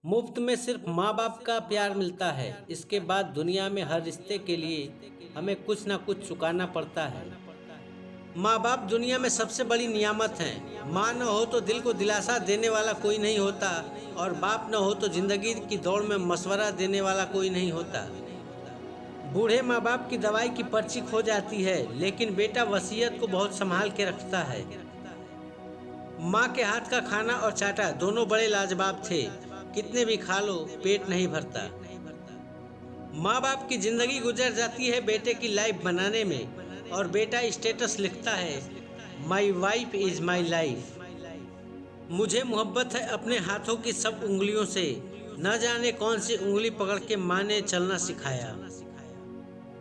मुफ्त में सिर्फ माँ बाप का प्यार मिलता है। इसके बाद दुनिया में हर रिश्ते के लिए हमें कुछ ना कुछ चुकाना पड़ता है। माँ बाप दुनिया में सबसे बड़ी नियामत हैं। माँ न हो तो दिल को दिलासा देने वाला कोई नहीं होता, और बाप न हो तो जिंदगी की दौड़ में मशवरा देने वाला कोई नहीं होता। बूढ़े माँ बाप की दवाई की पर्ची खो जाती है, लेकिन बेटा वसीयत को बहुत संभाल के रखता है। माँ के हाथ का खाना और चाटा दोनों बड़े लाजवाब थे। कितने भी खा लो पेट नहीं भरता। माँ बाप की जिंदगी गुजर जाती है बेटे की लाइफ बनाने में, और बेटा स्टेटस लिखता है my wife is my life. मुझे मोहब्बत है अपने हाथों की सब उंगलियों से। न जाने कौन सी उंगली पकड़ के माँ ने चलना सिखाया।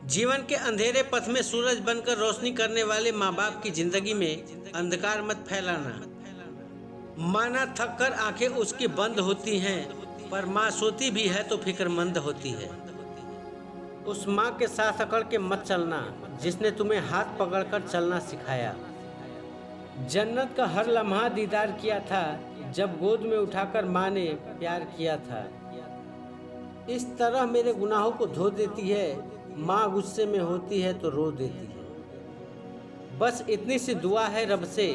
जीवन के अंधेरे पथ में सूरज बनकर रोशनी करने वाले माँ बाप की जिंदगी में अंधकार मत फैलाना। माँ ना थक कर आंखें उसकी बंद होती हैं, पर माँ सोती भी है तो फिक्रमंद होती है। उस माँ के साथ अकड़ के मत चलना जिसने तुम्हें हाथ पकड़कर चलना सिखाया। जन्नत का हर लम्हा दीदार किया था जब गोद में उठाकर माँ ने प्यार किया था। इस तरह मेरे गुनाहों को धो देती है। माँ गुस्से में होती है तो रो देती है। बस इतनी सी दुआ है रब से,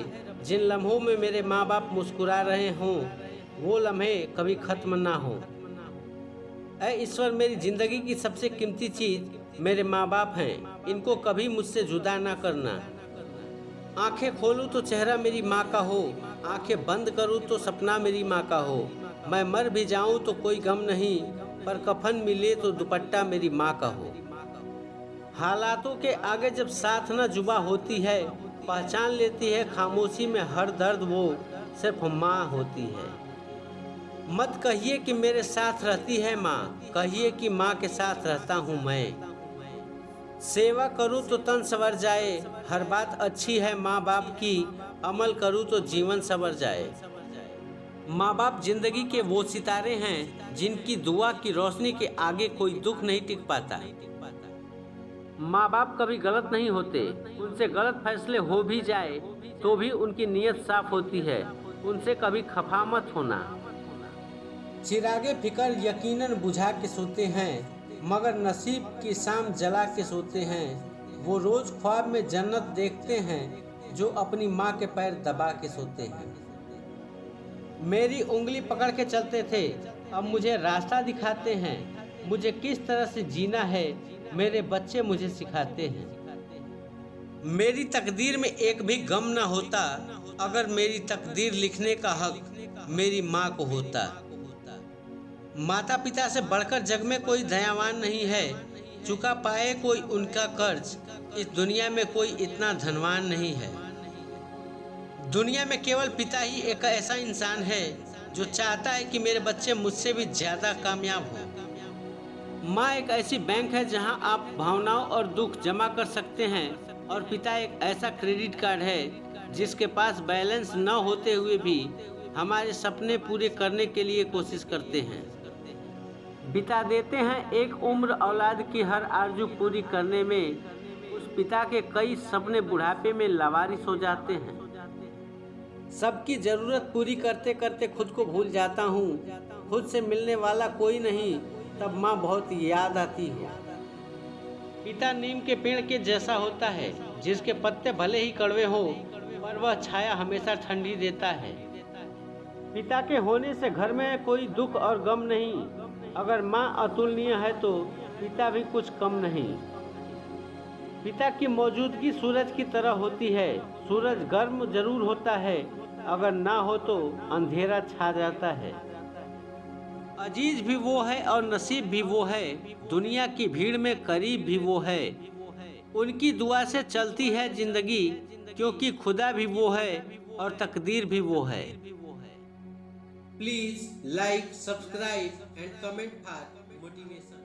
जिन लम्हों में मेरे माँ बाप मुस्कुरा रहे हों वो लम्हे कभी ख़त्म ना हों। ऐ ईश्वर, मेरी ज़िंदगी की सबसे कीमती चीज़ मेरे माँ बाप हैं। इनको कभी मुझसे जुदा ना करना। आंखें खोलूँ तो चेहरा मेरी माँ का हो, आंखें बंद करूँ तो सपना मेरी माँ का हो। मैं मर भी जाऊँ तो कोई गम नहीं, पर कफन मिले तो दुपट्टा मेरी माँ का हो। हालातों के आगे जब साथ न जुबा होती है, पहचान लेती है खामोशी में हर दर्द वो सिर्फ माँ होती है। मत कहिए कि मेरे साथ रहती है माँ, कहिए कि माँ के साथ रहता हूँ मैं। सेवा करूँ तो तन संवर जाए, हर बात अच्छी है माँ बाप की, अमल करूँ तो जीवन संवर जाए। माँ बाप जिंदगी के वो सितारे हैं जिनकी दुआ की रोशनी के आगे कोई दुख नहीं टिक पाता। माँ बाप कभी गलत नहीं होते। उनसे गलत फैसले हो भी जाए तो भी उनकी नीयत साफ होती है। उनसे कभी खफा मत होना। चिरागे फिकर यकीनन बुझा के सोते हैं, मगर नसीब की शाम जला के सोते हैं। वो रोज ख्वाब में जन्नत देखते हैं जो अपनी माँ के पैर दबा के सोते हैं। मेरी उंगली पकड़ के चलते थे, अब मुझे रास्ता दिखाते हैं। मुझे किस तरह से जीना है मेरे बच्चे मुझे सिखाते हैं। मेरी तकदीर में एक भी गम ना होता अगर मेरी तकदीर लिखने का हक मेरी माँ को होता। माता पिता से बढ़कर जग में कोई दयावान नहीं है, चुका पाए कोई उनका कर्ज, इस दुनिया में कोई इतना धनवान नहीं है। दुनिया में केवल पिता ही एक ऐसा इंसान है जो चाहता है कि मेरे बच्चे मुझसे भी ज़्यादा कामयाब हों। माँ एक ऐसी बैंक है जहां आप भावनाओं और दुख जमा कर सकते हैं, और पिता एक ऐसा क्रेडिट कार्ड है जिसके पास बैलेंस न होते हुए भी हमारे सपने पूरे करने के लिए कोशिश करते हैं। बिता देते हैं एक उम्र औलाद की हर आरजू पूरी करने में। उस पिता के कई सपने बुढ़ापे में लावारिस हो जाते हैं। सबकी ज़रूरत पूरी करते करते खुद को भूल जाता हूँ। खुद से मिलने वाला कोई नहीं, तब माँ बहुत याद आती है। पिता नीम के पेड़ के जैसा होता है जिसके पत्ते भले ही कड़वे हो, पर वह छाया हमेशा ठंडी देता है। पिता के होने से घर में कोई दुख और गम नहीं। अगर माँ अतुलनीय है तो पिता भी कुछ कम नहीं। पिता की मौजूदगी सूरज की तरह होती है। सूरज गर्म जरूर होता है, अगर ना हो तो अंधेरा छा जाता है। अजीज भी वो है और नसीब भी वो है, दुनिया की भीड़ में करीब भी वो है। उनकी दुआ से चलती है जिंदगी, क्योंकि खुदा भी वो है और तकदीर भी वो है। Please like, subscribe and comment for motivation.